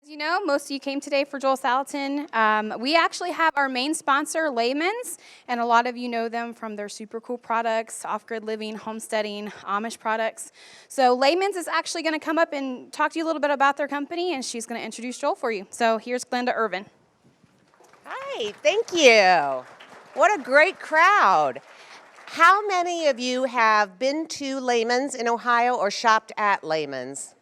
You know, most of you came today for Joel Salatin. We actually have our main sponsor, Layman's, and a lot of you know them from their super cool products, off-grid living, homesteading, Amish products. So Layman's is actually going to come up and talk to you a little bit about their company, and she's going to introduce Joel for you. So here's Glenda Irvin. Hi, thank you. What a great crowd. How many of you have been to Layman's in Ohio or shopped at Layman's?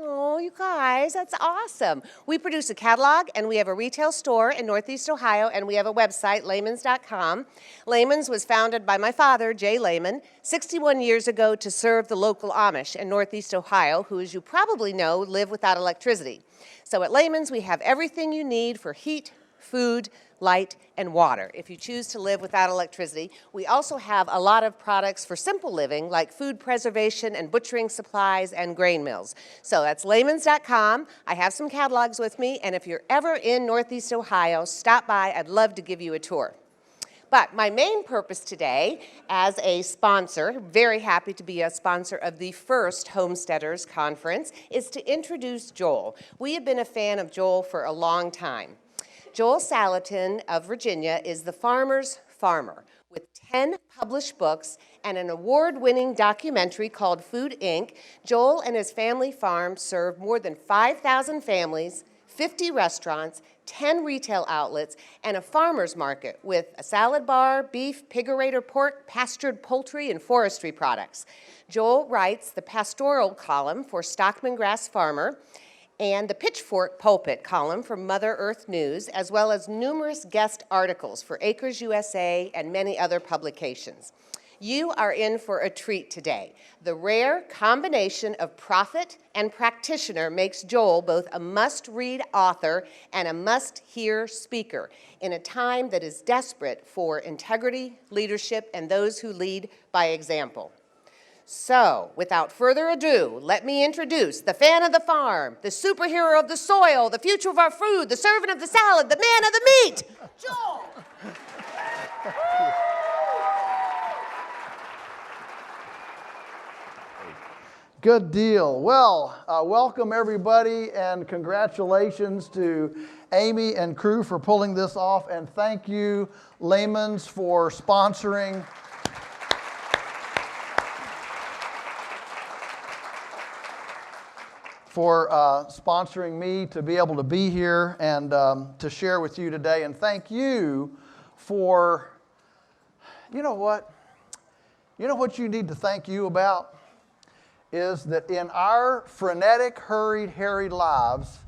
Oh, you guys, that's awesome. We produce a catalog, and we have a retail store in Northeast Ohio, and we have a website, laymans.com. Layman's was founded by my father, Jay Layman, 61 years ago to serve the local Amish in Northeast Ohio, who, as you probably know, live without electricity. So at Layman's, we have everything you need for heat, food, light, and water if you choose to live without electricity. We also have a lot of products for simple living, like food preservation and butchering supplies and grain mills. So that's laymans.com. I have some catalogs with me, and if you're ever in Northeast Ohio, stop by. I'd love to give you a tour. But my main purpose today as a sponsor, very happy to be a sponsor of the first Homesteaders Conference, is to introduce Joel. We have been a fan of Joel for a long time. Joel Salatin of Virginia is the farmer's farmer with 10 published books and an award-winning documentary called Food Inc. Joel and his family farm serve more than 5,000 families, 50 restaurants, 10 retail outlets, and a farmer's market with a salad bar, beef, pigerator pork, pastured poultry, and forestry products. Joel writes the pastoral column for Stockman Grass Farmer and the Pitchfork Pulpit column from Mother Earth News, as well as numerous guest articles for Acres USA and many other publications. You are in for a treat today. The rare combination of prophet and practitioner makes Joel both a must-read author and a must-hear speaker in a time that is desperate for integrity, leadership, and those who lead by example. So, without further ado, let me introduce the fan of the farm, the superhero of the soil, the future of our food, the servant of the salad, the man of the meat, Joel. Good deal. Well, welcome everybody, and congratulations to Amy and crew for pulling this off, and thank you, Layman's, for sponsoring. Sponsoring me to be able to be here and to share with you today. And thank you for, you know what you need to thank you about is that in our frenetic, hurried, harried lives,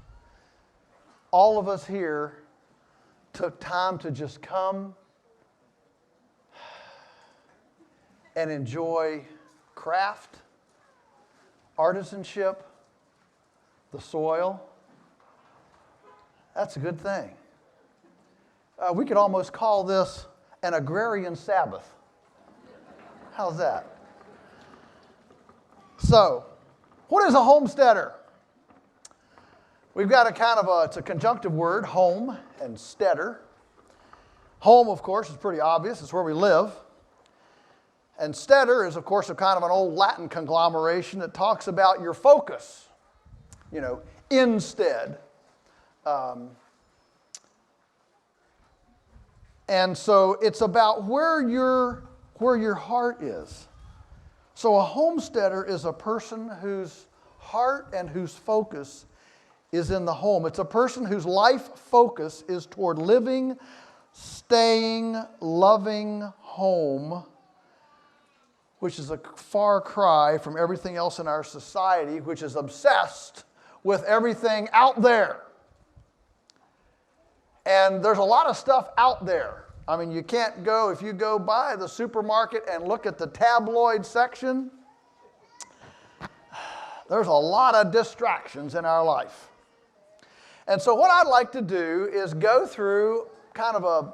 all of us here took time to just come and enjoy craft, artisanship, the soil. That's a good thing. We could almost call this an agrarian Sabbath. How's that? So, what is a homesteader? We've got it's a conjunctive word, home and steader. Home, of course, is pretty obvious. It's where we live. And steader is, of course, a kind of an old Latin conglomeration that talks about your focus. You know, instead. And so it's about where your heart is. So a homesteader is a person whose heart and whose focus is in the home. It's a person whose life focus is toward living, staying, loving home, which is a far cry from everything else in our society, which is obsessed with everything out there. And there's a lot of stuff out there. I mean, if you go by the supermarket and look at the tabloid section, there's a lot of distractions in our life. And so what I'd like to do is go through kind of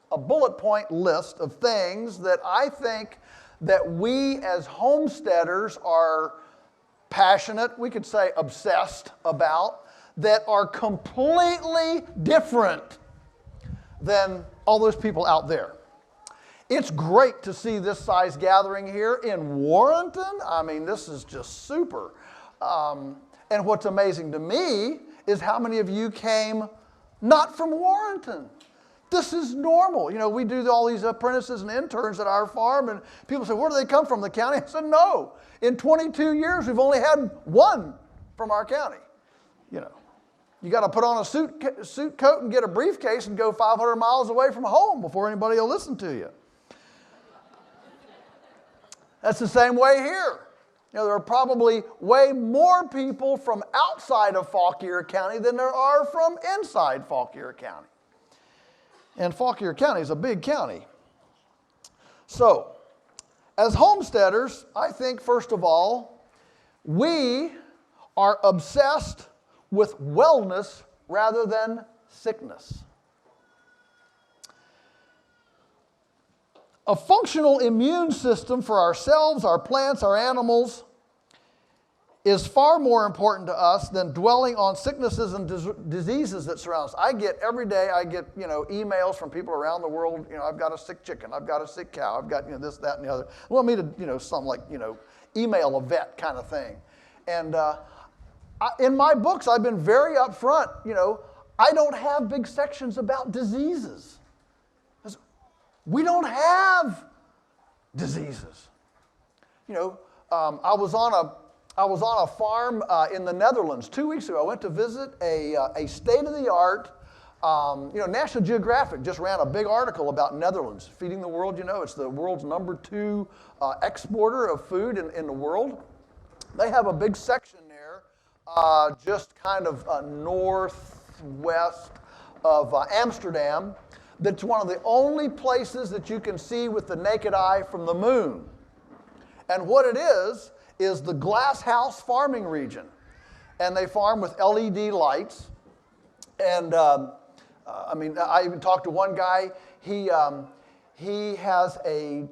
a bullet point list of things that I think that we as homesteaders are passionate, we could say obsessed about, that are completely different than all those people out there. It's great to see this size gathering here in Warrenton. I mean, this is just super. And what's amazing to me is how many of you came not from Warrenton. This is normal. You know, we do all these apprentices and interns at our farm, and people say, where do they come from, the county? I said, no. In 22 years, we've only had one from our county. You know, you got to put on a suit coat and get a briefcase and go 500 miles away from home before anybody will listen to you. That's the same way here. You know, there are probably way more people from outside of Fauquier County than there are from inside Fauquier County. And Fauquier County is a big county. So, as homesteaders, I think, first of all, we are obsessed with wellness rather than sickness. A functional immune system for ourselves, our plants, our animals is far more important to us than dwelling on sicknesses and diseases that surround us. Every day I get, you know, emails from people around the world, you know, I've got a sick chicken, I've got a sick cow, I've got, you know, this, that, and the other. They want me to, you know, something like, you know, email a vet kind of thing. And in my books, I've been very upfront, you know, I don't have big sections about diseases. We don't have diseases. You know, I was on a farm in the Netherlands 2 weeks ago. I went to visit a state-of-the-art, you know, National Geographic just ran a big article about Netherlands, feeding the world. You know, it's the world's #2 exporter of food in the world. They have a big section there, just kind of northwest of Amsterdam. That's one of the only places that you can see with the naked eye from the moon. And what it is the glass house farming region. And they farm with LED lights. And I mean, I even talked to one guy, he has a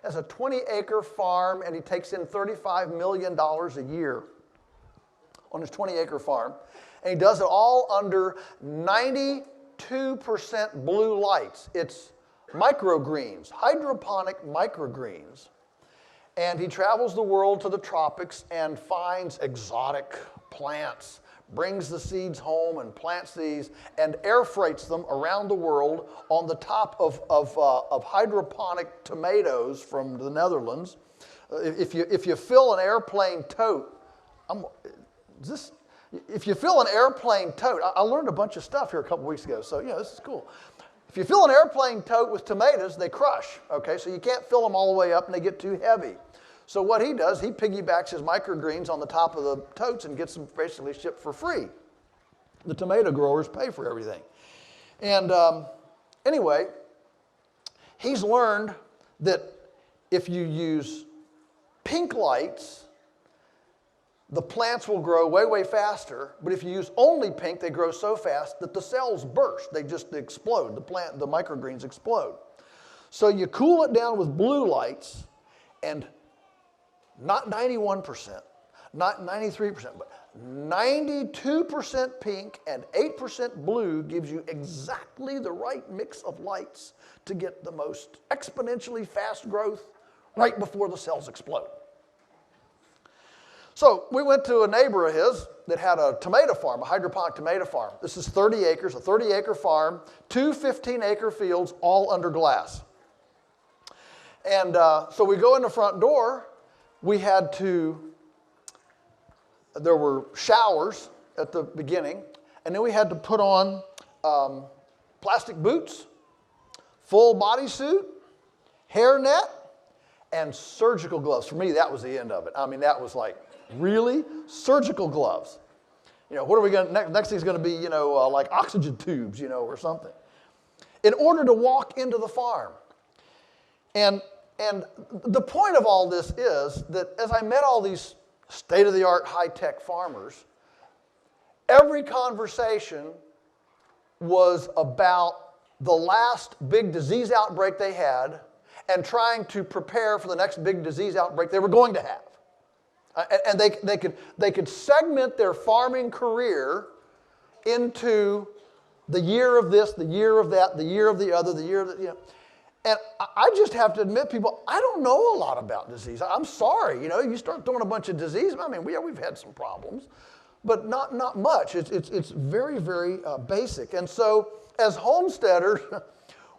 20-acre farm, and he takes in $35 million a year on his 20-acre farm. And he does it all under 92% blue lights. It's microgreens, hydroponic microgreens. And he travels the world to the tropics and finds exotic plants, brings the seeds home and plants these and air freights them around the world on the top of hydroponic tomatoes from the Netherlands. If you fill an airplane tote, if you fill an airplane tote, I learned a bunch of stuff here a couple weeks ago, so this is cool. If you fill an airplane tote with tomatoes, they crush, okay? So you can't fill them all the way up and they get too heavy. So what he does, he piggybacks his microgreens on the top of the totes and gets them basically shipped for free. The tomato growers pay for everything. And anyway, he's learned that if you use pink lights, the plants will grow way, way faster, but if you use only pink, they grow so fast that the cells burst. They just explode. The microgreens explode. So you cool it down with blue lights, and not 91%, not 93%, but 92% pink and 8% blue gives you exactly the right mix of lights to get the most exponentially fast growth right before the cells explode. So we went to a neighbor of his that had a tomato farm, a hydroponic tomato farm. This is 30 acres, a 30-acre farm, 2 15-acre fields, all under glass. And so we go in the front door. There were showers at the beginning, and then we had to put on plastic boots, full bodysuit, hairnet, and surgical gloves. For me, that was the end of it. I mean, that was like, really? Surgical gloves. You know, what are we going to, next thing's going to be, you know, like oxygen tubes, you know, or something. In order to walk into the farm. And the point of all this is that as I met all these state-of-the-art high-tech farmers, every conversation was about the last big disease outbreak they had and trying to prepare for the next big disease outbreak they were going to have. And they could segment their farming career into the year of this, the year of that, the year of the other, the year of the, you know. And I just have to admit, people, I don't know a lot about disease. I'm sorry, you start throwing a bunch of disease. I mean, we've had some problems, but not much. It's very, very basic. And so as homesteaders,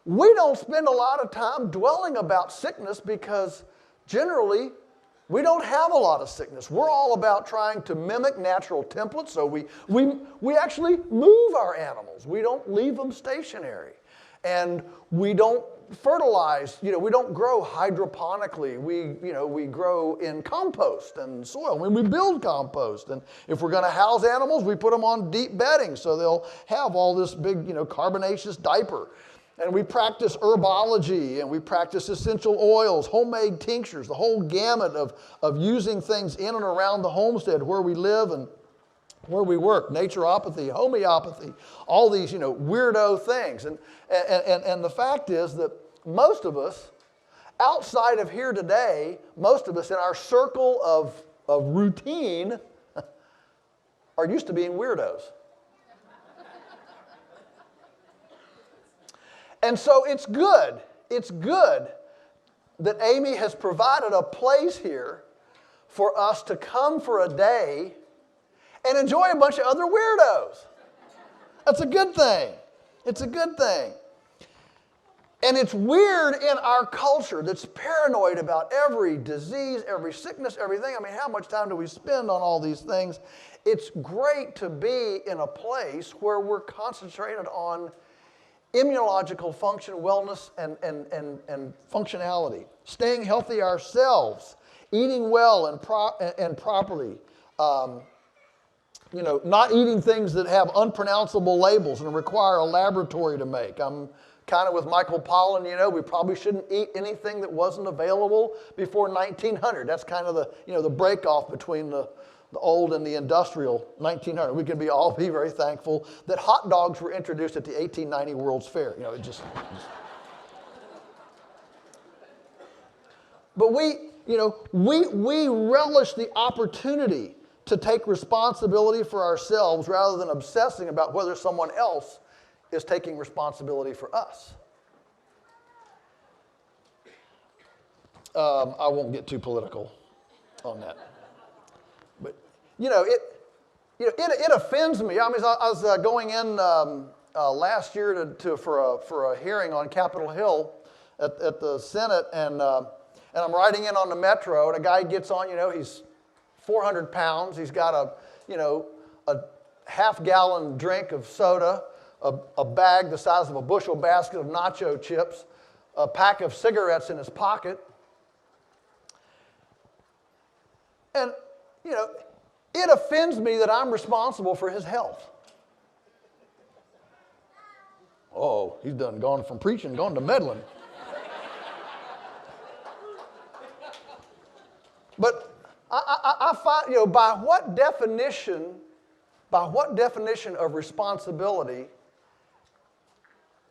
we don't spend a lot of time dwelling about sickness because generally we don't have a lot of sickness. We're all about trying to mimic natural templates, so we actually move our animals. We don't leave them stationary. And we don't fertilize, we don't grow hydroponically. We grow in compost and soil. When we build compost, and if we're going to house animals, we put them on deep bedding so they'll have all this big, carbonaceous diaper. And we practice herbology, and we practice essential oils, homemade tinctures, the whole gamut of using things in and around the homestead where we live and where we work, naturopathy, homeopathy, all these, weirdo things. And the fact is that most of us, outside of here today, most of us in our circle of routine are used to being weirdos. And so it's good that Amy has provided a place here for us to come for a day and enjoy a bunch of other weirdos. That's a good thing. It's a good thing. And it's weird in our culture that's paranoid about every disease, every sickness, everything. I mean, how much time do we spend on all these things? It's great to be in a place where we're concentrated on immunological function, wellness, and functionality. Staying healthy ourselves, eating well and properly. Not eating things that have unpronounceable labels and require a laboratory to make. I'm kind of with Michael Pollan, we probably shouldn't eat anything that wasn't available before 1900. That's kind of the break-off between the old and the industrial 1900. We can all be very thankful that hot dogs were introduced at the 1890 World's Fair. But we relish the opportunity to take responsibility for ourselves rather than obsessing about whether someone else is taking responsibility for us. I won't get too political on that. But, it offends me. I mean, I was going in last year for a hearing on Capitol Hill at the Senate, and I'm riding in on the metro, and a guy gets on, he's 400 pounds. He's got a half-gallon drink of soda, a bag the size of a bushel basket of nacho chips, a pack of cigarettes in his pocket. And, it offends me that I'm responsible for his health. Oh, he's gone from preaching, gone to meddling. But I find, by what definition of responsibility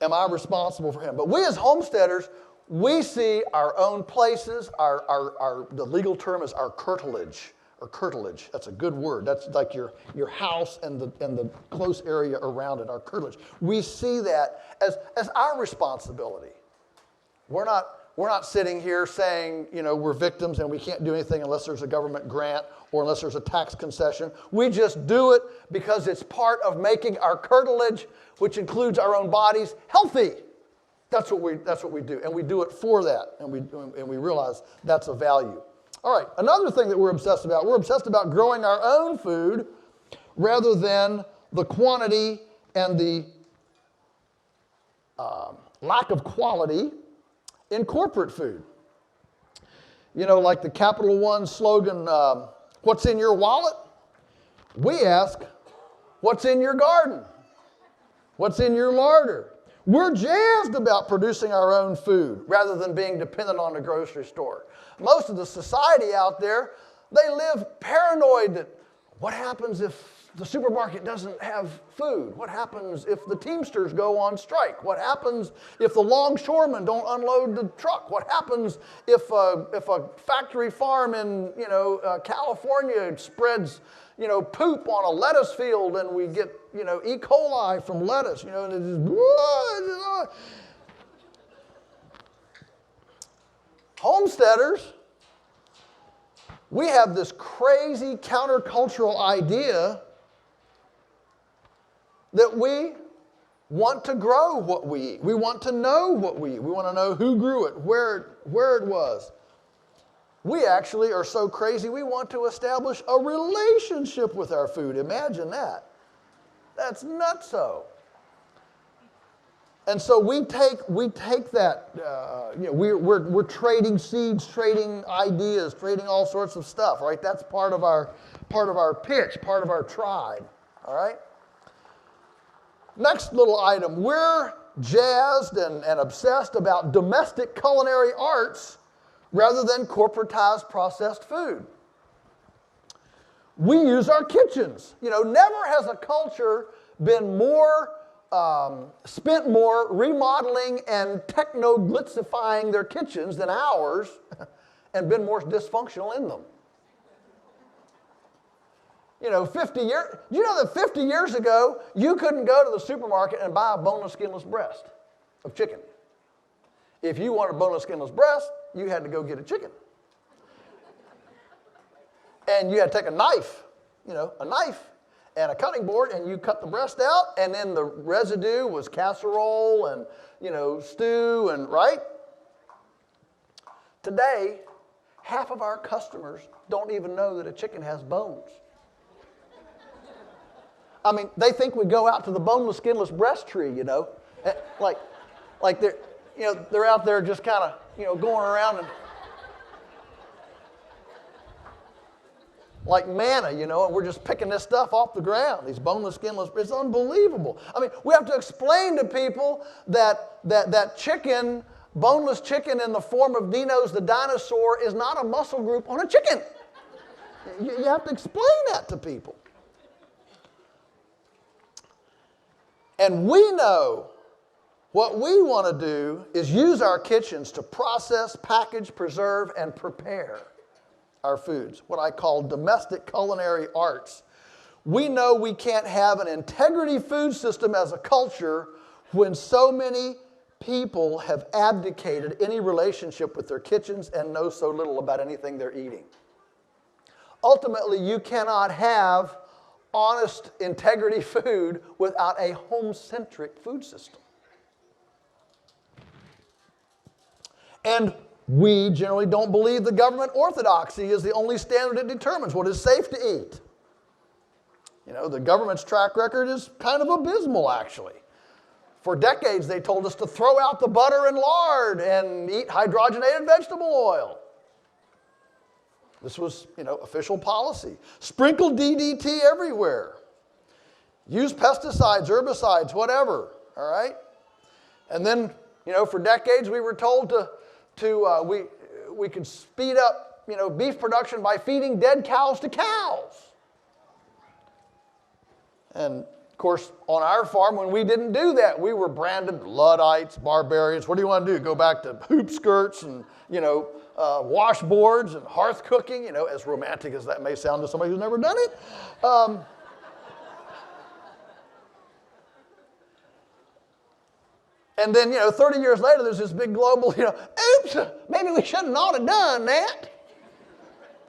am I responsible for him? But we as homesteaders, we see our own places, the legal term is our curtilage, or curtilage. That's a good word. That's like your house and the close area around it, our curtilage. We see that as our responsibility. We're not sitting here saying, we're victims and we can't do anything unless there's a government grant or unless there's a tax concession. We just do it because it's part of making our curtilage, which includes our own bodies, healthy. That's what we do, and we do it for that, and we realize that's a value. All right, another thing that we're obsessed about growing our own food rather than the quantity and the lack of quality in corporate food. Like the Capital One slogan, what's in your wallet? We ask, what's in your garden? What's in your larder? We're jazzed about producing our own food rather than being dependent on the grocery store. Most of the society out there, they live paranoid that what happens if the supermarket doesn't have food? What happens if the Teamsters go on strike? What happens if the longshoremen don't unload the truck? What happens if a factory farm in California spreads poop on a lettuce field and we get E. coli from lettuce? And it is, Homesteaders, we have this crazy countercultural idea that we want to grow what we eat. We want to know what we eat. We want to know who grew it, where it was. We actually are so crazy we want to establish a relationship with our food. Imagine that. That's nutso. And so we take that, we're trading seeds, trading ideas, trading all sorts of stuff, right? That's part of our pitch, part of our tribe, all right? Next little item, we're jazzed and obsessed about domestic culinary arts rather than corporatized processed food. We use our kitchens. Never has a culture been spent more remodeling and techno-glitzifying their kitchens than ours and been more dysfunctional in them. 50 years, you know that 50 years ago, you couldn't go to the supermarket and buy a boneless, skinless breast of chicken. If you wanted a boneless, skinless breast, you had to go get a chicken. And you had to take a knife and a cutting board, and you cut the breast out, and then the residue was casserole and, stew and, right? Today, half of our customers don't even know that a chicken has bones. I mean, they think we go out to the boneless, skinless breast tree, like they're out there just kind of, going around and like manna, and we're just picking this stuff off the ground, these boneless, skinless, it's unbelievable. I mean, we have to explain to people that chicken, boneless chicken in the form of Dino's the dinosaur is not a muscle group on a chicken. You have to explain that to people. And we know what we want to do is use our kitchens to process, package, preserve, and prepare our foods, what I call domestic culinary arts. We know we can't have an integrity food system as a culture when so many people have abdicated any relationship with their kitchens and know so little about anything they're eating. Ultimately, you cannot have honest integrity food without a home-centric food system. And we generally don't believe the government orthodoxy is the only standard that determines what is safe to eat. The government's track record is kind of abysmal, actually. For decades, they told us to throw out the butter and lard and eat hydrogenated vegetable oil. This was, official policy. Sprinkle DDT everywhere. Use pesticides, herbicides, whatever, all right? And then, for decades, we were told we could speed up, beef production by feeding dead cows to cows. And, of course, on our farm, when we didn't do that, we were branded Luddites, barbarians. What do you want to do? Go back to hoop skirts and, washboards and hearth cooking, as romantic as that may sound to somebody who's never done it. And then, 30 years later, there's this big global, oops, maybe we shouldn't ought have done that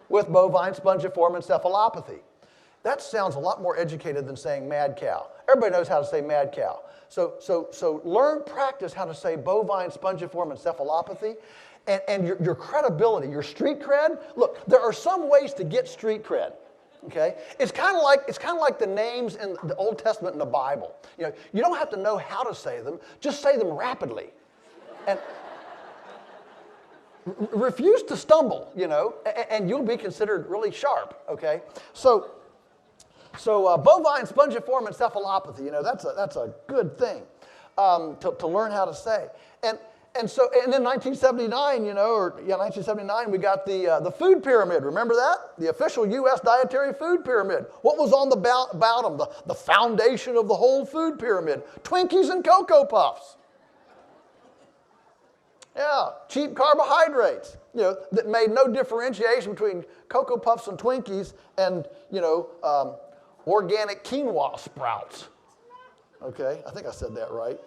with bovine spongiform encephalopathy. That sounds a lot more educated than saying mad cow. Everybody knows how to say mad cow. So learn, practice how to say bovine spongiform encephalopathy, and your credibility, your street cred. Look, there are some ways to get street cred. Okay, it's kind of like the names in the Old Testament in the Bible. You don't have to know how to say them; just say them rapidly, and refuse to stumble. And you'll be considered really sharp. Okay, so bovine spongiform encephalopathy. That's a good thing to learn how to say. And then 1979, 1979, we got the food pyramid. Remember that? The official U.S. dietary food pyramid. What was on the bottom? The foundation of the whole food pyramid. Twinkies and Cocoa Puffs. Yeah, cheap carbohydrates. That made no differentiation between Cocoa Puffs and Twinkies and, organic quinoa sprouts. Okay, I think I said that right.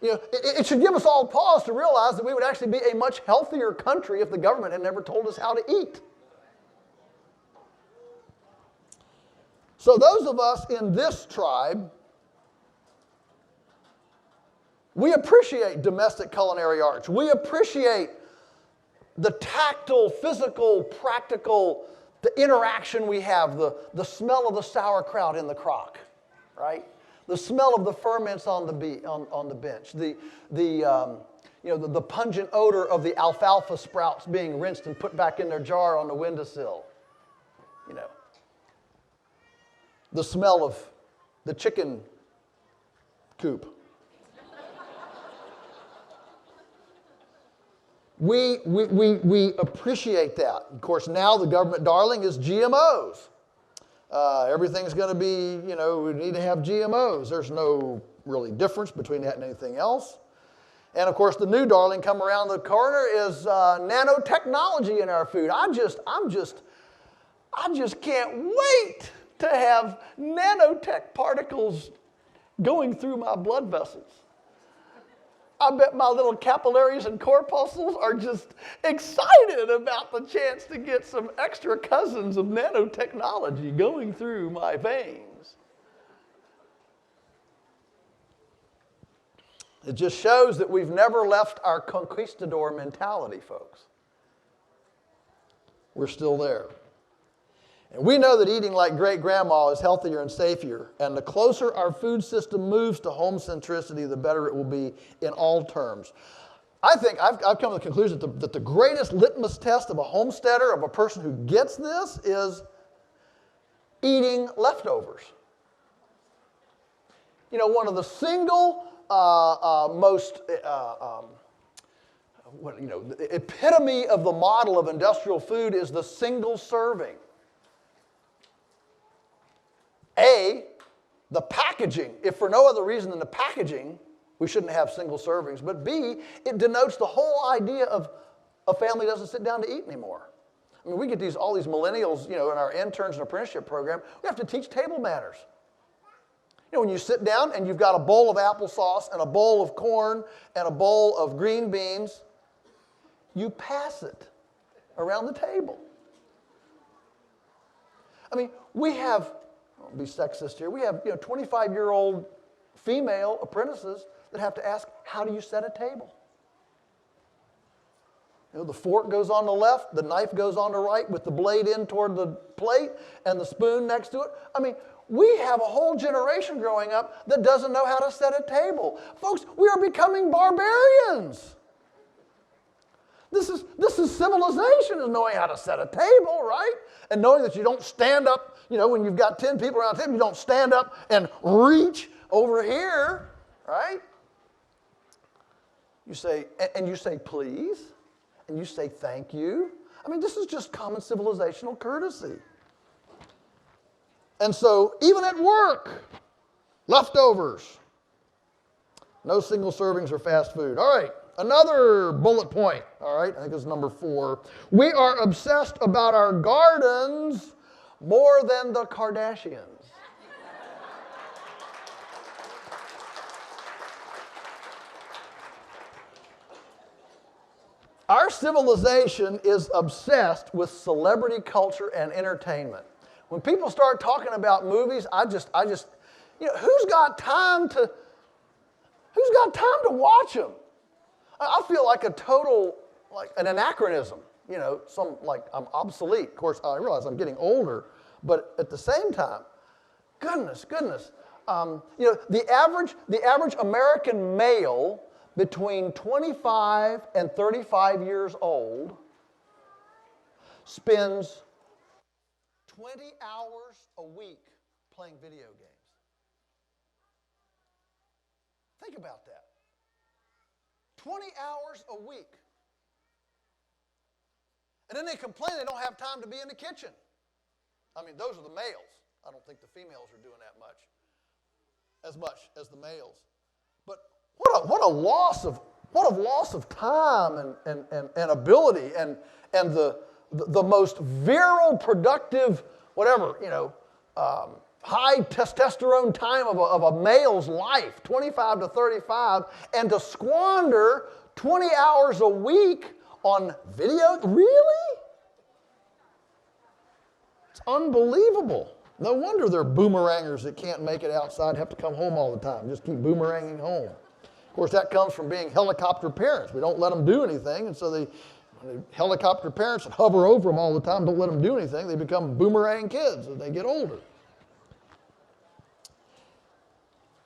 It should give us all pause to realize that we would actually be a much healthier country if the government had never told us how to eat. So those of us in this tribe, we appreciate domestic culinary arts. We appreciate the tactile, physical, practical, the interaction we have, the smell of the sauerkraut in the crock, right? The smell of the ferments on the bench, the pungent odor of the alfalfa sprouts being rinsed and put back in their jar on the windowsill, the smell of the chicken coop. We appreciate that. Of course, now the government darling is GMOs. Everything's going to be, we need to have GMOs. There's no really difference between that and anything else. And of course, the new darling come around the corner is nanotechnology in our food. I just can't wait to have nanotech particles going through my blood vessels. I bet my little capillaries and corpuscles are just excited about the chance to get some extra cousins of nanotechnology going through my veins. It just shows that we've never left our conquistador mentality, folks. We're still there. And we know that eating like great-grandma is healthier and safer, and the closer our food system moves to home centricity, the better it will be in all terms. I think I've come to the conclusion that the greatest litmus test of a homesteader, of a person who gets this, is eating leftovers. One of the single most the epitome of the model of industrial food is the single serving. A, the packaging, if for no other reason than the packaging, we shouldn't have single servings. But B, it denotes the whole idea of a family doesn't sit down to eat anymore. I mean, we get all these millennials, in our interns and apprenticeship program, we have to teach table manners. When you sit down and you've got a bowl of applesauce and a bowl of corn and a bowl of green beans, you pass it around the table. I mean, we have, I'll be sexist here, we have 25-year-old female apprentices that have to ask, how do you set a table? The fork goes on the left, the knife goes on the right with the blade in toward the plate and the spoon next to it. I mean, we have a whole generation growing up that doesn't know how to set a table. Folks, we are becoming barbarians. This is civilization, is knowing how to set a table, right? And knowing that you don't stand up, when you've got 10 people around the table, you don't stand up and reach over here, right? You say please, and you say thank you. I mean, this is just common civilizational courtesy. And so, even at work, leftovers. No single servings or fast food. All right, another bullet point. All right, I think this is number 4. We are obsessed about our gardens more than the Kardashians. Our civilization is obsessed with celebrity culture and entertainment. When people start talking about movies, I just, who's got time to watch them? I feel like an anachronism, I'm obsolete. Of course, I realize I'm getting older, but at the same time, goodness, the average American male between 25 and 35 years old spends 20 hours a week playing video games. Think about that. 20 hours a week. And then they complain they don't have time to be in the kitchen. I mean, those are the males. I don't think the females are doing that much as the males. But what a loss of time and ability and the most virile, productive, whatever, high testosterone time of a male's life, 25 to 35, and to squander 20 hours a week on video? Really? It's unbelievable. No wonder they're boomerangers that can't make it outside and have to come home all the time. Just keep boomeranging home. Of course, that comes from being helicopter parents. We don't let them do anything, and so the helicopter parents that hover over them all the time, don't let them do anything. They become boomerang kids as they get older.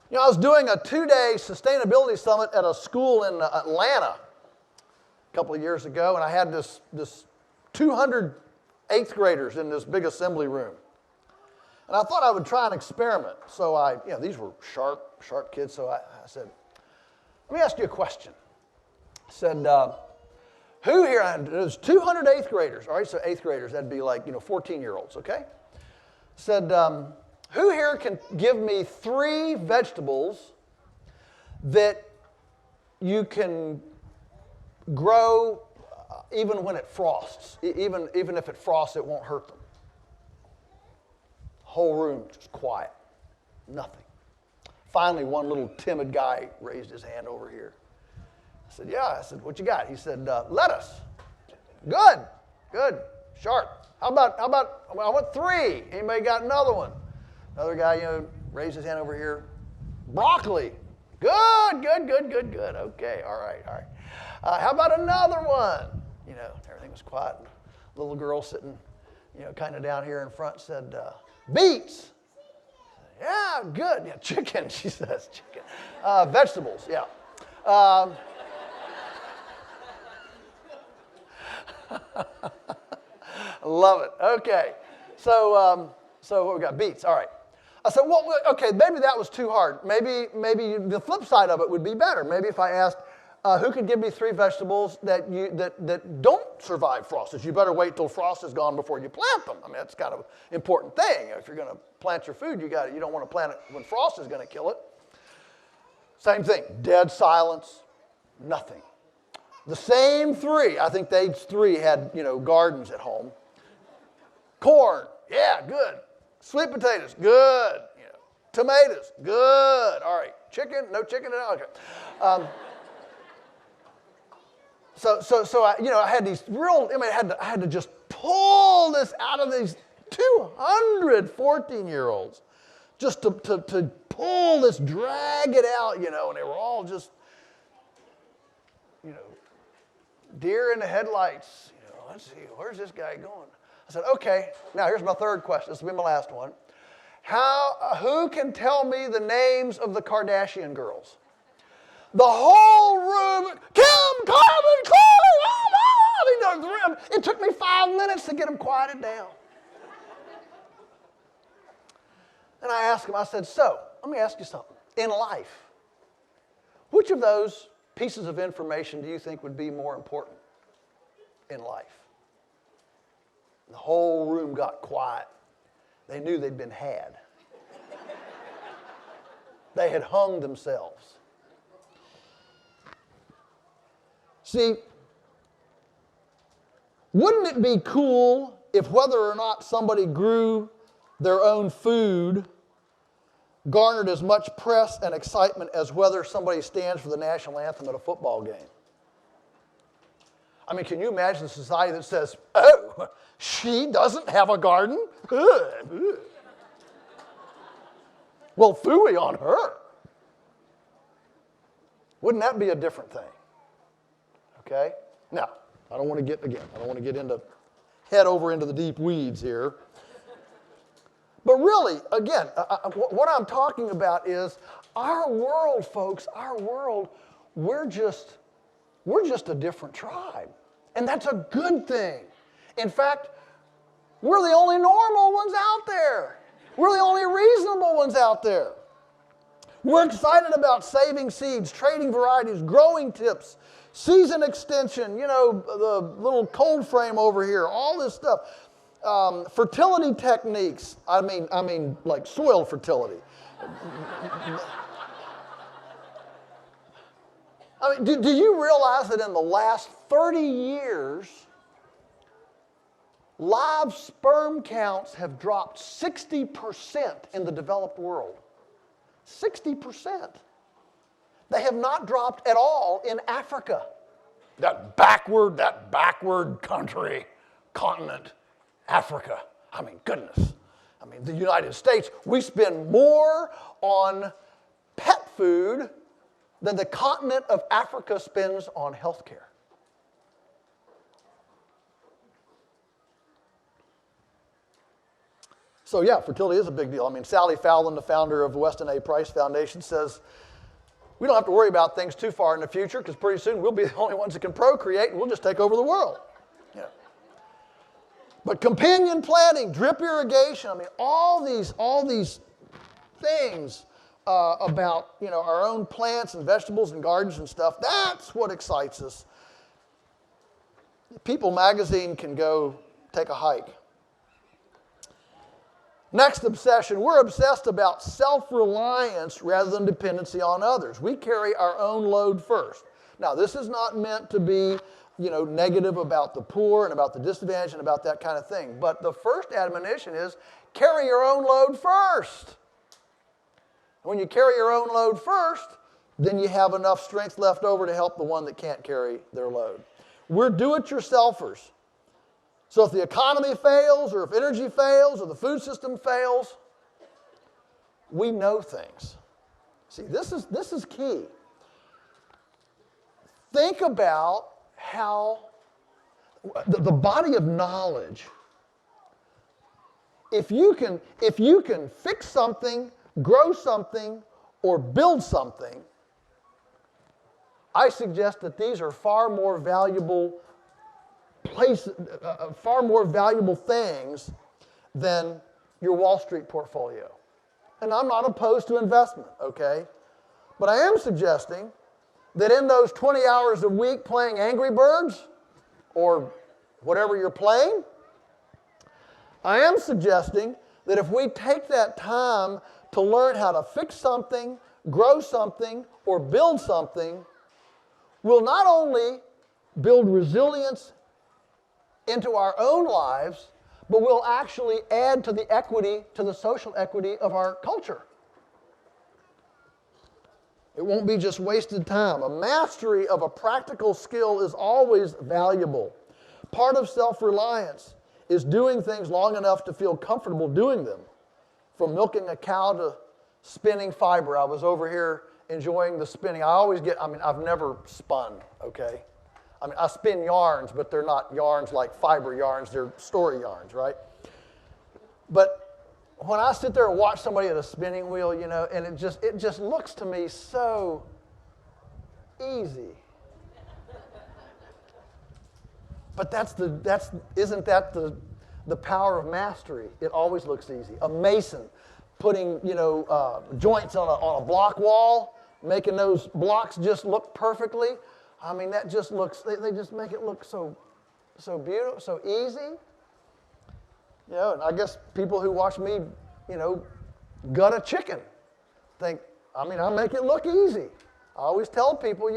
You know, I was doing a 2-day sustainability summit at a school in Atlanta a couple of years ago, and I had this 200 8th graders in this big assembly room. And I thought I would try an experiment. So these were sharp kids, so I said, let me ask you a question. I said, who here, there's 200 8th graders, all right, so 8th graders, that'd be like, 14-year-olds, okay? Said, who here can give me 3 vegetables that you can grow even when it frosts? Even if it frosts, it won't hurt them. Whole room just quiet, nothing. Finally, one little timid guy raised his hand over here. I said, yeah. I said, what you got? He said, lettuce. Good, sharp. How about, I want 3. Anybody got another one? Another guy, raised his hand over here. Broccoli. Good. Okay, all right. How about another one? Everything was quiet. Little girl sitting, kind of down here in front said, beets. Yeah, good. Yeah, chicken, she says, chicken. Vegetables, yeah. Love it. Okay. So what we got? Beets. All right. I said, well, okay, maybe that was too hard. Maybe the flip side of it would be better. Maybe if I asked, who could give me 3 vegetables that don't survive frost? You better wait till frost is gone before you plant them. I mean, that's kind of an important thing. If you're going to plant your food, you don't want to plant it when frost is going to kill it. Same thing. Dead silence. Nothing. The same 3. I think they 3 had gardens at home. Corn. Yeah, good. Sweet potatoes. Good. Tomatoes. Good. All right. Chicken. No chicken at all. Okay. So I had these I had to just pull this out of these 200 14-year-olds just to pull this, drag it out, and they were all just, deer in the headlights. Let's see, where's this guy going? I said, okay, now here's my 3rd question. This will be my last one. Who can tell me the names of the Kardashian girls? The whole room, Kim, Carmen, Chloe, it took me 5 minutes to get them quieted down. And I asked him, I said, so, let me ask you something. In life, which of those pieces of information do you think would be more important in life? The whole room got quiet. They knew they'd been had. They had hung themselves. See, wouldn't it be cool if whether or not somebody grew their own food garnered as much press and excitement as whether somebody stands for the national anthem at a football game? I mean, can you imagine a society that says, oh, she doesn't have a garden? Well, phooey on her. Wouldn't that be a different thing? Okay? Now, I don't want to get head over into the deep weeds here. But really, again, what I'm talking about is our world, folks, our world, we're just a different tribe. And that's a good thing. In fact, we're the only normal ones out there. We're the only reasonable ones out there. We're excited about saving seeds, trading varieties, growing tips, season extension, the little cold frame over here, all this stuff. Fertility techniques, I mean like soil fertility. I mean, do you realize that in the last 30 years, live sperm counts have dropped 60% in the developed world. 60%. They have not dropped at all in Africa. That backward country, continent, Africa. I mean, goodness. I mean, the United States, we spend more on pet food than the continent of Africa spends on health care. So yeah, fertility is a big deal. I mean, Sally Fallon, the founder of the Weston A. Price Foundation, says we don't have to worry about things too far in the future because pretty soon we'll be the only ones that can procreate and we'll just take over the world. Yeah. But companion planting, drip irrigation, I mean, all these things about our own plants and vegetables and gardens and stuff, that's what excites us. People magazine can go take a hike. Next obsession, we're obsessed about self-reliance rather than dependency on others. We carry our own load first. Now, this is not meant to be, negative about the poor and about the disadvantaged and about that kind of thing. But the first admonition is carry your own load first. When you carry your own load first, then you have enough strength left over to help the one that can't carry their load. We're do-it-yourselfers. So if the economy fails, or if energy fails, or the food system fails, we know things. See, this is key. Think about how the body of knowledge, if you can fix something, grow something, or build something, I suggest that these are far more valuable far more valuable things than your Wall Street portfolio. And I'm not opposed to investment, okay? But I am suggesting that in those 20 hours a week playing Angry Birds, or whatever you're playing, I am suggesting that if we take that time to learn how to fix something, grow something, or build something, we'll not only build resilience into our own lives, but we'll actually add to the equity, to the social equity of our culture. It won't be just wasted time. A mastery of a practical skill is always valuable. Part of self-reliance is doing things long enough to feel comfortable doing them. From milking a cow to spinning fiber. I was over here enjoying the spinning. I've never spun, okay? I spin yarns, but they're not yarns like fiber yarns, they're story yarns, right? But when I sit there and watch somebody at a spinning wheel, and it just looks to me so easy. But isn't that the power of mastery? It always looks easy. A mason putting, joints on a block wall, making those blocks just look perfectly. I mean, that just looks, they just make it look so beautiful, so easy. And I guess people who watch me, gut a chicken think, I make it look easy. I always tell people,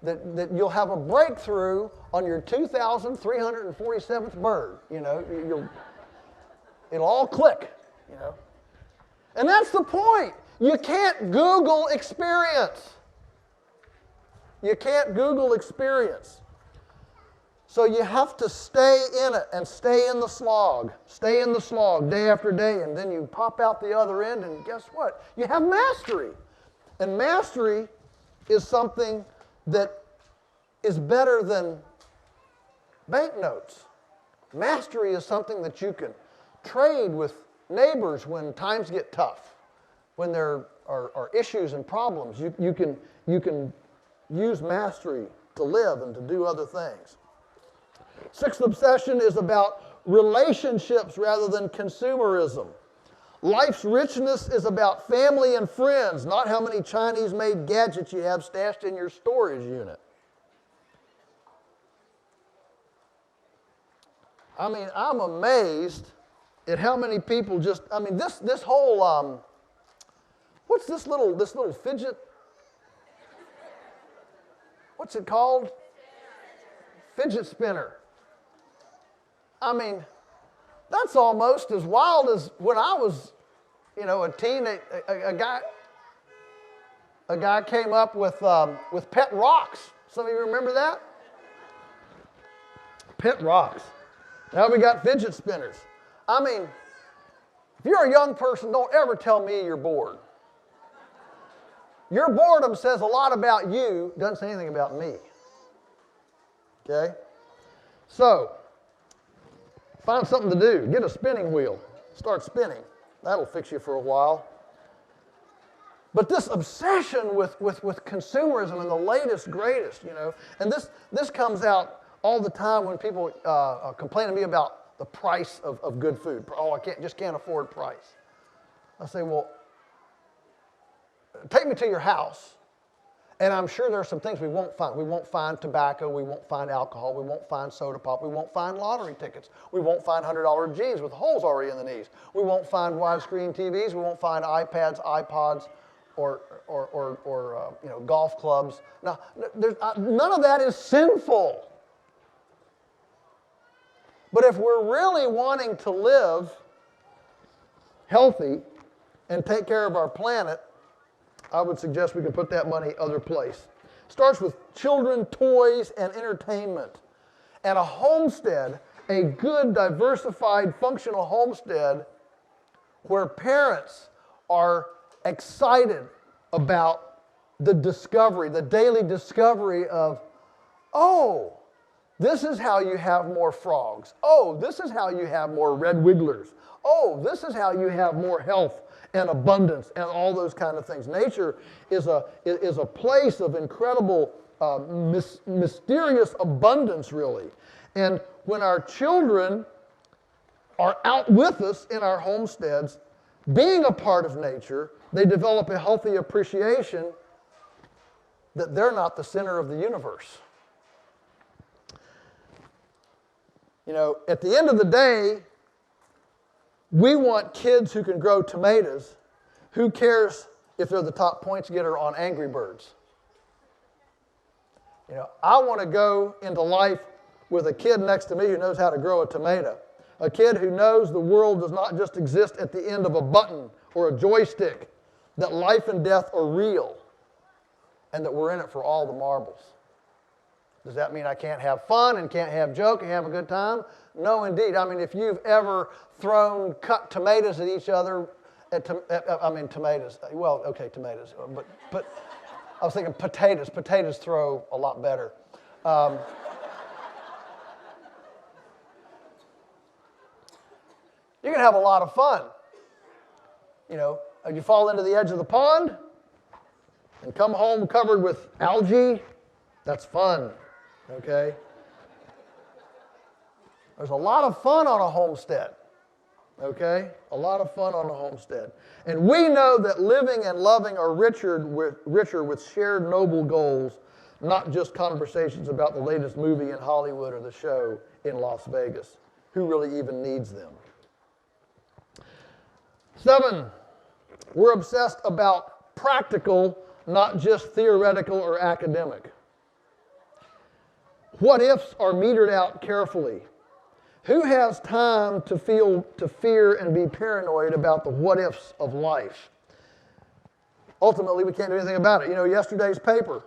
that you'll have a breakthrough on your 2,347th bird. It'll all click, And that's the point. You can't Google experience. You can't Google experience. So you have to stay in it and stay in the slog. Stay in the slog day after day, and then you pop out the other end, and guess what? You have mastery. And mastery is something that is better than banknotes. Mastery is something that you can trade with neighbors when times get tough, when there are issues and problems. You can use mastery to live and to do other things. Sixth obsession is about relationships rather than consumerism. Life's richness is about family and friends, not how many Chinese-made gadgets you have stashed in your storage unit. I'm amazed at how many people just, this whole, what's this little fidget? What's it called? Fidget spinner. That's almost as wild as when I was, a teen. A guy came up with pet rocks. Some of you remember that? Pet rocks. Now we got fidget spinners. I mean, if you're a young person, don't ever tell me you're bored. Your boredom says a lot about you, doesn't say anything about me. Okay? So, find something to do. Get a spinning wheel. Start spinning. That'll fix you for a while. But this obsession with consumerism and the latest, greatest, and this comes out all the time when people complain to me about the price of good food. Oh, I just can't afford price. I say, well, take me to your house, and I'm sure there are some things we won't find. We won't find tobacco. We won't find alcohol. We won't find soda pop. We won't find lottery tickets. We won't find $100 jeans with holes already in the knees. We won't find widescreen TVs. We won't find iPads, iPods, or golf clubs. Now, none of that is sinful. But if we're really wanting to live healthy and take care of our planet, I would suggest we can put that money other place. Starts with children, toys, and entertainment. And a homestead, a good, diversified, functional homestead where parents are excited about the discovery, the daily discovery of, oh, this is how you have more frogs. Oh, this is how you have more red wigglers. Oh, this is how you have more health and abundance and all those kind of things. Nature is a place of incredible, mysterious abundance, really. And when our children are out with us in our homesteads, being a part of nature, they develop a healthy appreciation that they're not the center of the universe. At the end of the day, we want kids who can grow tomatoes. Who cares if they're the top points getter on Angry Birds? I want to go into life with a kid next to me who knows how to grow a tomato. A kid who knows the world does not just exist at the end of a button or a joystick, that life and death are real, and that we're in it for all the marbles. Does that mean I can't have fun and can't have joke and have a good time? No, indeed. I mean, if you've ever thrown cut tomatoes at each other, tomatoes. Well, okay, tomatoes. But I was thinking potatoes. Potatoes throw a lot better. You're going to have a lot of fun. You fall into the edge of the pond and come home covered with algae. That's fun. Okay? There's a lot of fun on a homestead. Okay? A lot of fun on a homestead. And we know that living and loving are richer with shared noble goals, not just conversations about the latest movie in Hollywood or the show in Las Vegas. Who really even needs them? 7, we're obsessed about practical, not just theoretical or academic. What ifs are metered out carefully. Who has time to fear and be paranoid about the what ifs of life? Ultimately, we can't do anything about it. Yesterday's paper.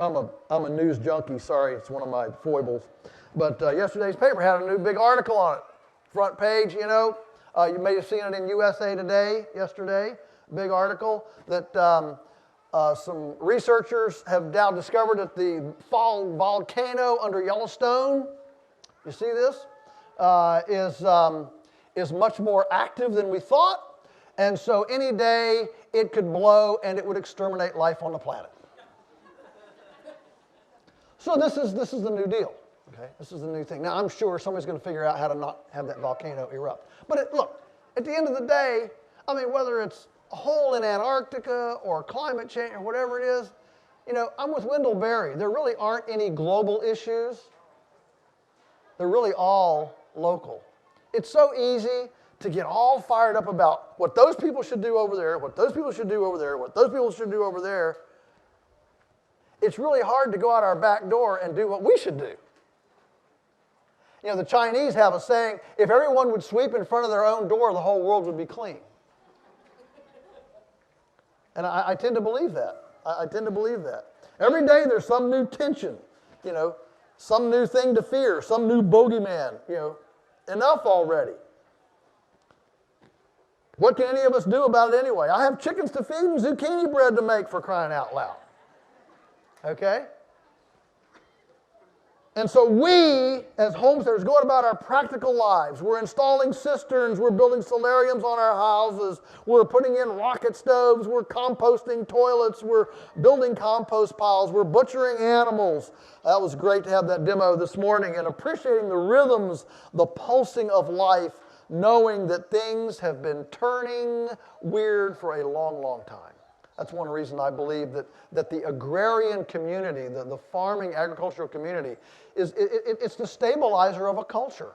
I'm a news junkie, sorry, it's one of my foibles. But yesterday's paper had a new big article on it. Front page, you may have seen it in USA Today yesterday. Big article that some researchers have now discovered that the Fall Volcano under Yellowstone, you see this, is much more active than we thought. And so any day it could blow and it would exterminate life on the planet. So this is the new deal. Okay? This is the new thing. Now, I'm sure somebody's going to figure out how to not have that volcano erupt. But look, at the end of the day, whether it's a hole in Antarctica or climate change or whatever it is, I'm with Wendell Berry. There really aren't any global issues. They're really all local. It's so easy to get all fired up about what those people should do over there, what those people should do over there, what those people should do over there. It's really hard to go out our back door and do what we should do. You know, the Chinese have a saying, if everyone would sweep in front of their own door, the whole world would be clean. And I tend to believe that. I tend to believe that. Every day there's some new tension, you know, some new thing to fear, some new bogeyman, you know. Enough already. What can any of us do about it anyway? I have chickens to feed and zucchini bread to make, for crying out loud. Okay? And so we, as homesteaders, going about our practical lives. We're installing cisterns. We're building solariums on our houses. We're putting in rocket stoves. We're composting toilets. We're building compost piles. We're butchering animals. That was great to have that demo this morning, and appreciating the rhythms, the pulsing of life, knowing that things have been turning weird for a long, long time. That's one reason I believe that the agrarian community, the farming agricultural community, it's the stabilizer of a culture.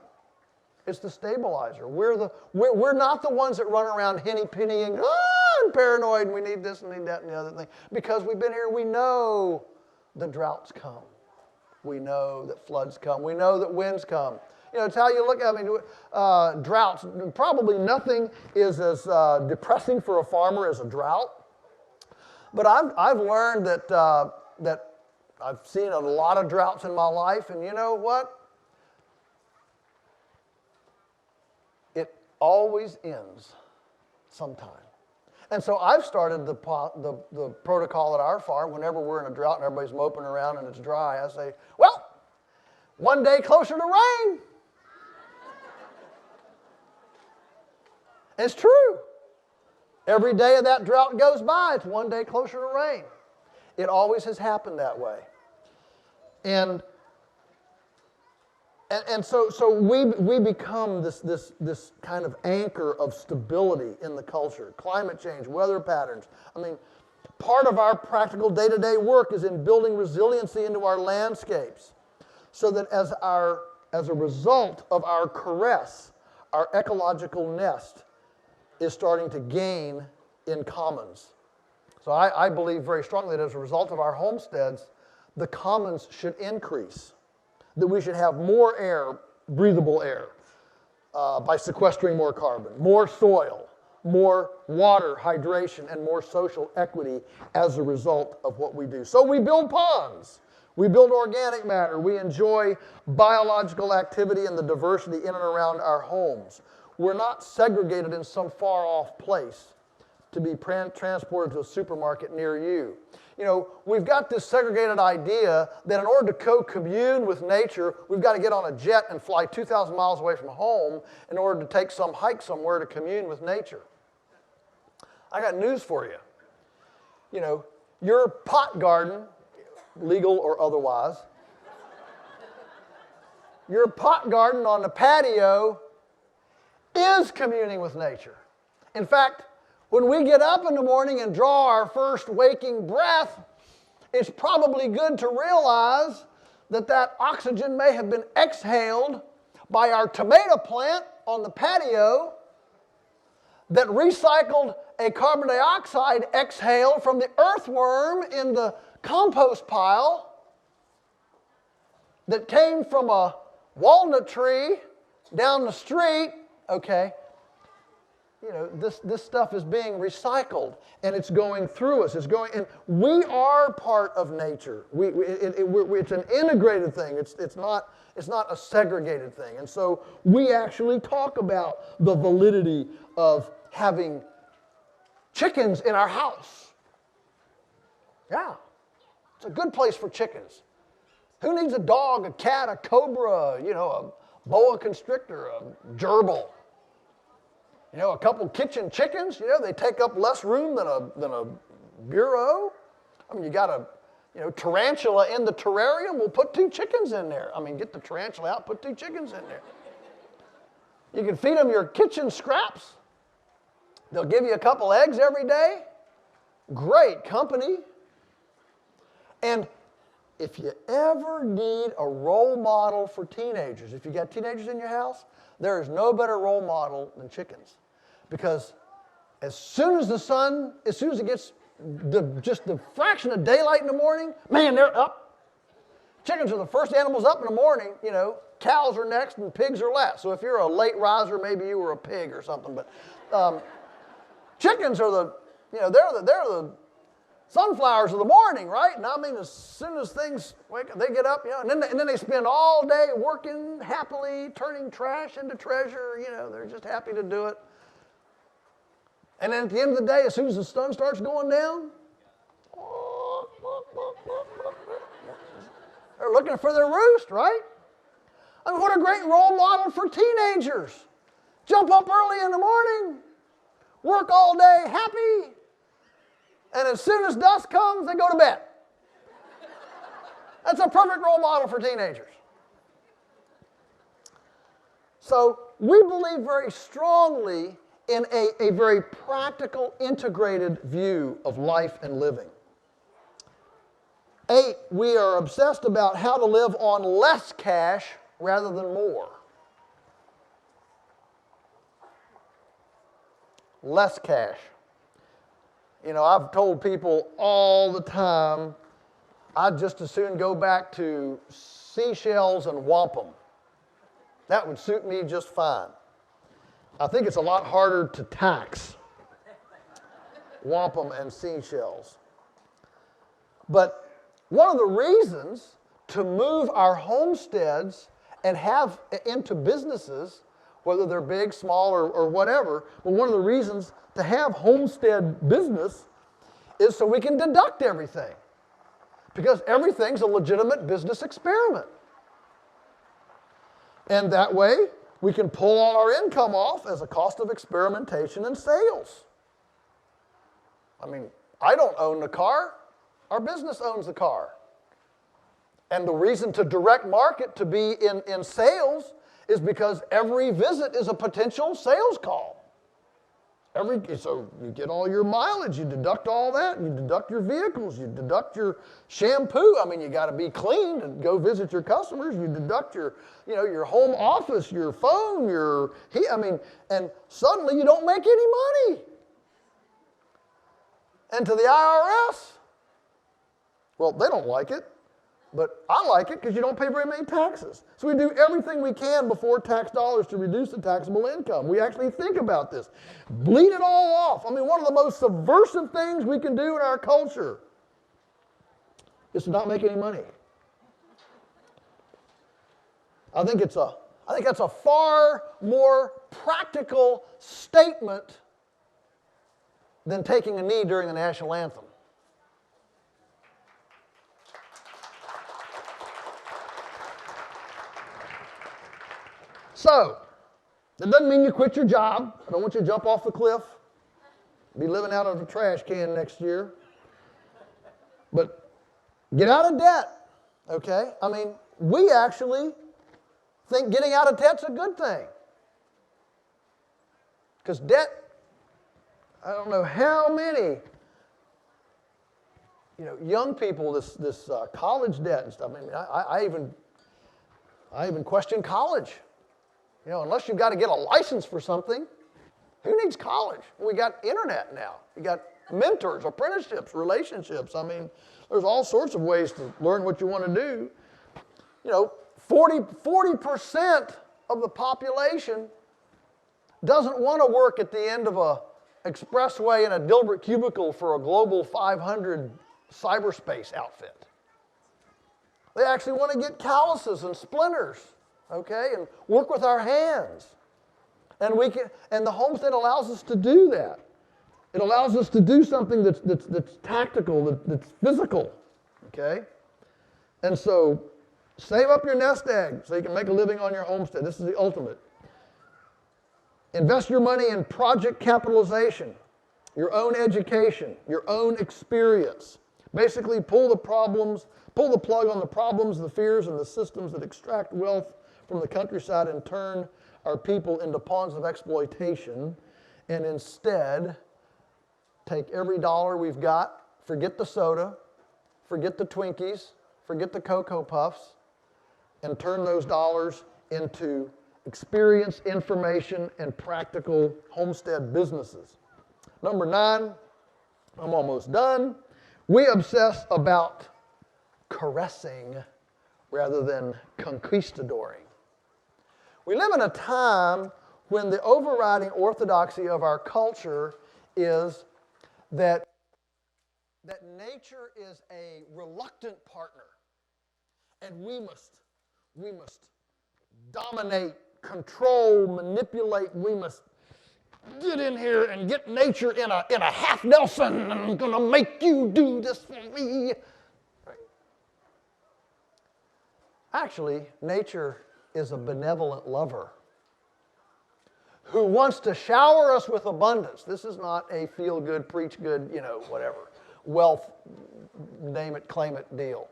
It's the stabilizer. We're not the ones that run around henny-pennying, and paranoid, and we need this and need that and the other thing. Because we've been here, we know the droughts come. We know that floods come. We know that winds come. You know, it's how you look at droughts. Probably nothing is as depressing for a farmer as a drought. But I've learned that I've seen a lot of droughts in my life, and you know what? It always ends sometime. And so I've started the protocol at our farm. Whenever we're in a drought and everybody's moping around and it's dry, I say, well, one day closer to rain. It's true. Every day of that drought goes by, it's one day closer to rain. It always has happened that way. And so we become this kind of anchor of stability in the culture. Climate change, weather patterns. I mean, part of our practical day-to-day work is in building resiliency into our landscapes, so that as a result of our caress, our ecological nest is starting to gain in commons. So I believe very strongly that as a result of our homesteads, the commons should increase, that we should have more air, breathable air, by sequestering more carbon, more soil, more water, hydration, and more social equity as a result of what we do. So we build ponds. We build organic matter. We enjoy biological activity and the diversity in and around our homes. We're not segregated in some far-off place to be transported to a supermarket near you. You know, we've got this segregated idea that in order to co-commune with nature, we've got to get on a jet and fly 2,000 miles away from home in order to take some hike somewhere to commune with nature. I got news for you. You know, your pot garden, legal or otherwise, your pot garden on the patio is communing with nature. In fact, when we get up in the morning and draw our first waking breath, it's probably good to realize that oxygen may have been exhaled by our tomato plant on the patio that recycled a carbon dioxide exhale from the earthworm in the compost pile that came from a walnut tree down the street. Okay, you know, this stuff is being recycled, and it's going through us. It's going, and we are part of nature. It's an integrated thing. It's not a segregated thing. And so we actually talk about the validity of having chickens in our house. Yeah, it's a good place for chickens. Who needs a dog, a cat, a cobra, you know, a boa constrictor, a gerbil? You know, a couple kitchen chickens, you know, they take up less room than a bureau. I mean, you got a, you know, tarantula in the terrarium, we'll put 2 chickens in there. I mean, get the tarantula out, put 2 chickens in there. You can feed them your kitchen scraps. They'll give you a couple eggs every day. Great company. And if you ever need a role model for teenagers, if you got teenagers in your house, there is no better role model than chickens. Because as soon as it gets just the fraction of daylight in the morning, man, they're up. Chickens are the first animals up in the morning, you know. Cows are next and pigs are last. So if you're a late riser, maybe you were a pig or something. But chickens are they're the sunflowers of the morning, right? And I mean, as soon as things wake up, they get up, you know, and then they spend all day working happily, turning trash into treasure. You know, they're just happy to do it. And then at the end of the day, as soon as the sun starts going down, they're looking for their roost, right? I mean, what a great role model for teenagers. Jump up early in the morning, work all day happy, and as soon as dusk comes, they go to bed. That's a perfect role model for teenagers. So we believe very strongly in a very practical, integrated view of life and living. 8, we are obsessed about how to live on less cash rather than more. Less cash. You know, I've told people all the time, I'd just as soon go back to seashells and wampum. That would suit me just fine. I think it's a lot harder to tax wampum and seashells. But one of the reasons to move our homesteads and have into businesses, whether they're big, small, or whatever, but one of the reasons to have homestead business is so we can deduct everything. Because everything's a legitimate business experiment. And that way, we can pull all our income off as a cost of experimentation and sales. I mean, I don't own the car. Our business owns the car. And the reason to direct market to be in sales is because every visit is a potential sales call. So you get all your mileage, you deduct all that, you deduct your vehicles, you deduct your shampoo. I mean, you got to be clean to go visit your customers. You deduct your home office, your phone, and suddenly you don't make any money. And to the IRS, well, they don't like it. But I like it because you don't pay very many taxes. So we do everything we can before tax dollars to reduce the taxable income. We actually think about this. Bleed it all off. I mean, one of the most subversive things we can do in our culture is to not make any money. I think that's a far more practical statement than taking a knee during the national anthem. So, that doesn't mean you quit your job. I don't want you to jump off the cliff, be living out of a trash can next year. But get out of debt, okay? I mean, we actually think getting out of debt's a good thing. Because debt, I don't know how many, young people, this college debt and stuff. I mean, I even question college. Unless you've got to get a license for something, who needs college? We got internet now. You got mentors, apprenticeships, relationships. I mean, there's all sorts of ways to learn what you want to do. 40% of the population doesn't want to work at the end of a expressway in a Dilbert cubicle for a Global 500 cyberspace outfit. They actually want to get calluses and splinters. Okay, and work with our hands. And the homestead allows us to do that. It allows us to do something that's tactical, that's physical. Okay? And so save up your nest egg so you can make a living on your homestead. This is the ultimate. Invest your money in project capitalization, your own education, your own experience. Basically pull the plug on the problems, the fears, and the systems that extract wealth from the countryside and turn our people into pawns of exploitation, and instead take every dollar we've got, forget the soda, forget the Twinkies, forget the Cocoa Puffs, and turn those dollars into experience, information, and practical homestead businesses. Number 9, I'm almost done. We obsess about caressing rather than conquistadoring. We live in a time when the overriding orthodoxy of our culture is that nature is a reluctant partner, and we must dominate, control, manipulate. We must get in here and get nature in a half Nelson, and I'm going to make you do this for me. Right. Actually, nature is a benevolent lover who wants to shower us with abundance. This is not a feel good, preach good, whatever, wealth, name it, claim it deal.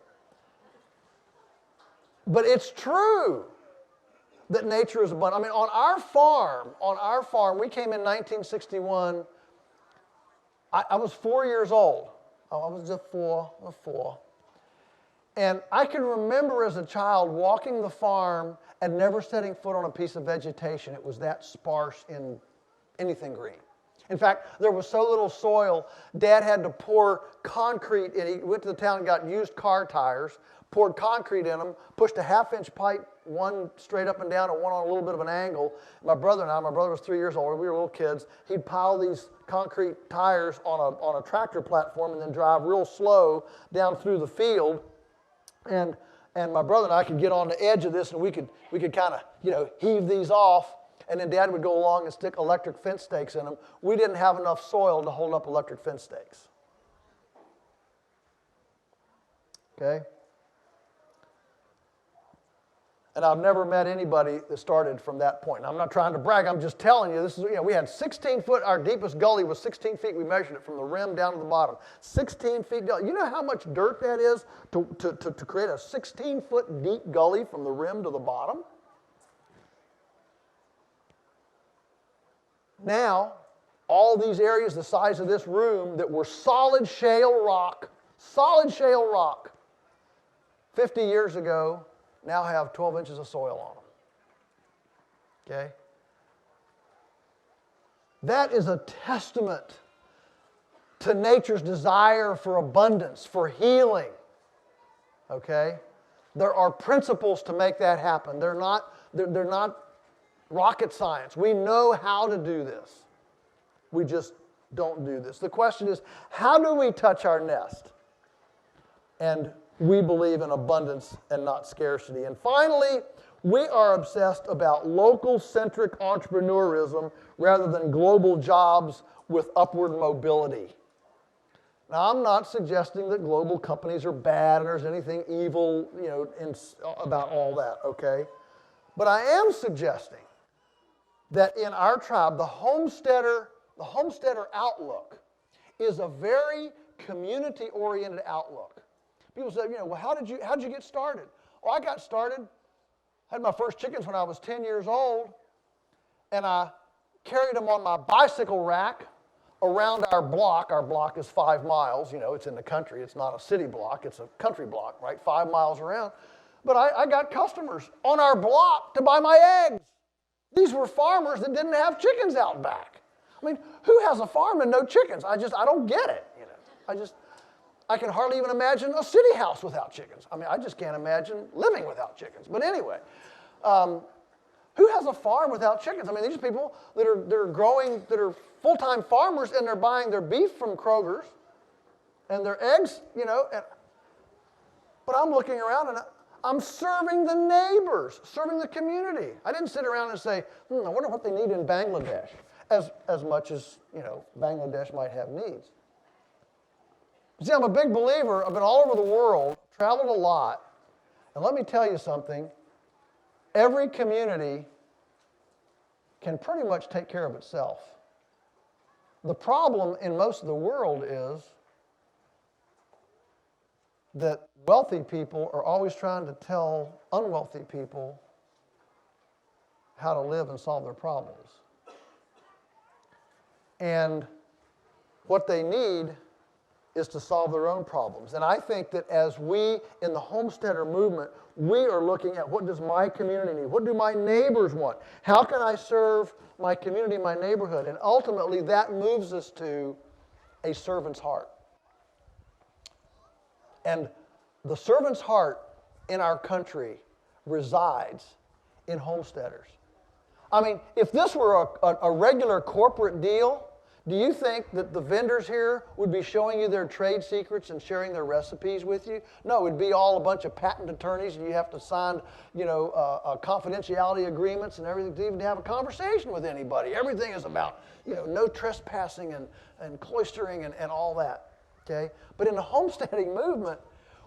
But it's true that nature is abundant. I mean, on our farm, we came in 1961. I was 4 years old. I was just four. And I can remember as a child walking the farm and never setting foot on a piece of vegetation. It was that sparse in anything green. In fact, there was so little soil, Dad had to pour concrete in. He went to the town and got used car tires, poured concrete in them, pushed a half-inch pipe, one straight up and down and one on a little bit of an angle. My brother was 3 years old, we were little kids. He'd pile these concrete tires on a tractor platform and then drive real slow down through the field. And my brother and I could get on the edge of this and we could kind of, heave these off. And then Dad would go along and stick electric fence stakes in them. We didn't have enough soil to hold up electric fence stakes. Okay? And I've never met anybody that started from that point. Now, I'm not trying to brag. I'm just telling you, this is, we had 16 foot, our deepest gully was 16 feet. We measured it from the rim down to the bottom. 16 feet gully. You know how much dirt that is to create a 16-foot deep gully from the rim to the bottom? Now, all these areas the size of this room that were solid shale rock, 50 years ago, now have 12 inches of soil on them. Okay? That is a testament to nature's desire for abundance, for healing. Okay? There are principles to make that happen. They're not rocket science. We know how to do this. We just don't do this. The question is, how do we touch our nest? And we believe in abundance and not scarcity. And finally, we are obsessed about local-centric entrepreneurism rather than global jobs with upward mobility. Now, I'm not suggesting that global companies are bad and there's anything evil, about all that, okay? But I am suggesting that in our tribe, the Homesteader Outlook is a very community-oriented outlook. People say, well, how did you get started? Well, I got started, had my first chickens when I was 10 years old, and I carried them on my bicycle rack around our block. Our block is 5 miles. It's in the country. It's not a city block. It's a country block, right? 5 miles around. But I got customers on our block to buy my eggs. These were farmers that didn't have chickens out back. I mean, who has a farm and no chickens? I don't get it. I can hardly even imagine a city house without chickens. I mean, I just can't imagine living without chickens. But anyway, who has a farm without chickens? I mean, these are people that are growing, that are full-time farmers, and they're buying their beef from Kroger's and their eggs, but I'm looking around and I'm serving the neighbors, serving the community. I didn't sit around and say, I wonder what they need in Bangladesh, as much as, Bangladesh might have needs. See, I'm a big believer. I've been all over the world, traveled a lot, and let me tell you something. Every community can pretty much take care of itself. The problem in most of the world is that wealthy people are always trying to tell unwealthy people how to live and solve their problems. And what they need is to solve their own problems. And I think that as we, in the homesteader movement, we are looking at what does my community need? What do my neighbors want? How can I serve my community, my neighborhood? And ultimately, that moves us to a servant's heart. And the servant's heart in our country resides in homesteaders. I mean, if this were a regular corporate deal, do you think that the vendors here would be showing you their trade secrets and sharing their recipes with you? No, it'd be all a bunch of patent attorneys, and you have to sign, confidentiality agreements and everything to even have a conversation with anybody. Everything is about, no trespassing and cloistering and all that, okay? But in the homesteading movement,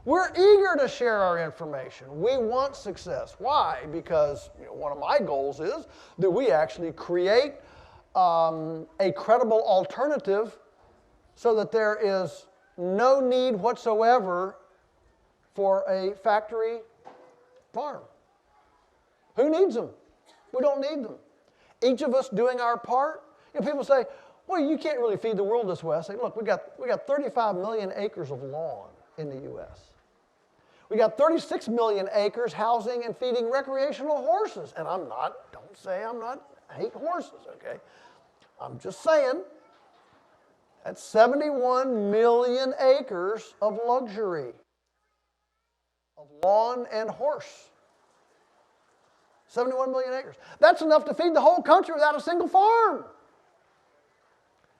we're eager to share our information. We want success. Why? Because one of my goals is that we actually create a credible alternative so that there is no need whatsoever for a factory farm. Who needs them? We don't need them. Each of us doing our part. People say, well, you can't really feed the world this way. I say, look, we got 35 million acres of lawn in the U.S. We got 36 million acres housing and feeding recreational horses. And don't say I hate horses, okay? I'm just saying, that's 71 million acres of luxury, of lawn and horse. 71 million acres. That's enough to feed the whole country without a single farm.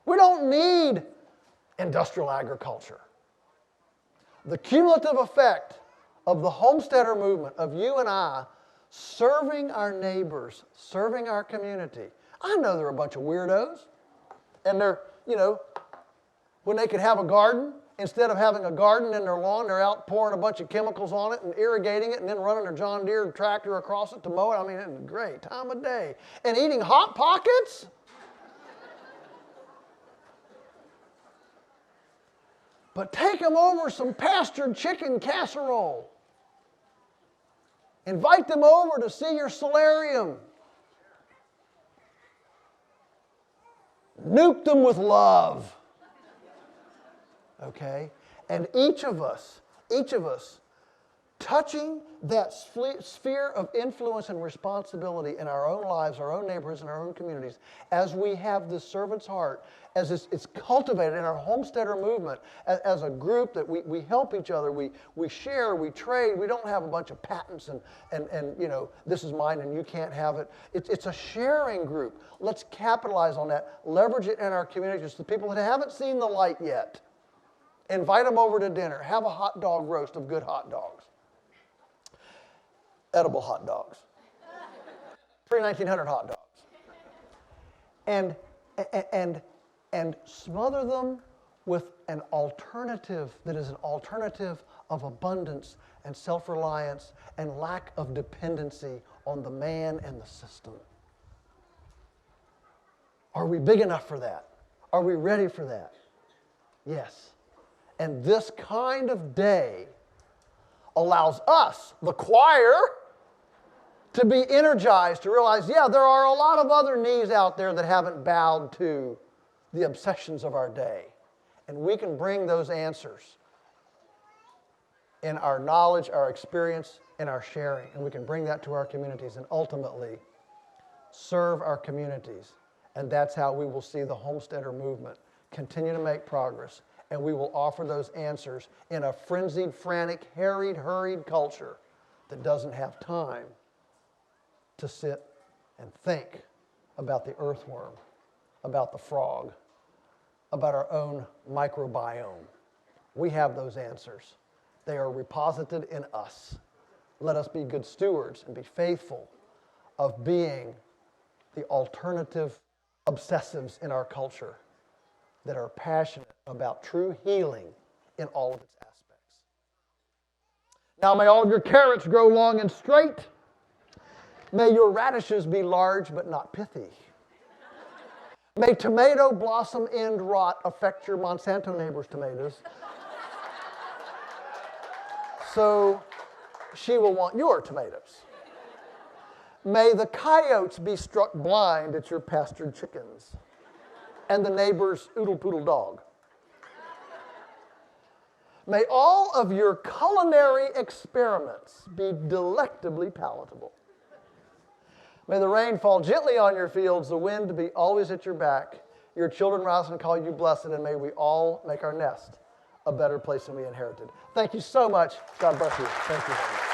We don't need industrial agriculture. The cumulative effect of the homesteader movement, of you and I, serving our neighbors, serving our community. I know they're a bunch of weirdos, and they're, when they could have a garden, instead of having a garden in their lawn, they're out pouring a bunch of chemicals on it and irrigating it and then running their John Deere tractor across it to mow it. I mean, it's a great time of day. And eating Hot Pockets? But take them over some pastured chicken casserole. Invite them over to see your solarium. Nuke them with love. Okay? And each of us, touching that sphere of influence and responsibility in our own lives, our own neighborhoods, and our own communities, as we have this servant's heart, as it's cultivated in our homesteader movement, as a group that we help each other, we share, we trade, we don't have a bunch of patents and this is mine and you can't have it. It's a sharing group. Let's capitalize on that, leverage it in our communities. The people that haven't seen the light yet, invite them over to dinner, have a hot dog roast of good hot dogs. Edible hot dogs. Pre-1900 hot dogs. And smother them with an alternative that is an alternative of abundance and self-reliance and lack of dependency on the man and the system. Are we big enough for that? Are we ready for that? Yes. And this kind of day allows us, the choir, to be energized, to realize, there are a lot of other knees out there that haven't bowed to the obsessions of our day. And we can bring those answers in our knowledge, our experience, and our sharing. And we can bring that to our communities and ultimately serve our communities. And that's how we will see the homesteader movement continue to make progress. And we will offer those answers in a frenzied, frantic, harried, hurried culture that doesn't have time to sit and think about the earthworm, about the frog, about our own microbiome. We have those answers. They are reposited in us. Let us be good stewards and be faithful of being the alternative obsessives in our culture that are passionate about true healing in all of its aspects. Now may all of your carrots grow long and straight. May your radishes be large but not pithy. May tomato blossom end rot affect your Monsanto neighbor's tomatoes. So she will want your tomatoes. May the coyotes be struck blind at your pastured chickens and the neighbor's oodle-poodle dog. May all of your culinary experiments be delectably palatable. May the rain fall gently on your fields, the wind be always at your back, your children rise and call you blessed, and may we all make our nest a better place than we inherited. Thank you so much. God bless you. Thank you very much.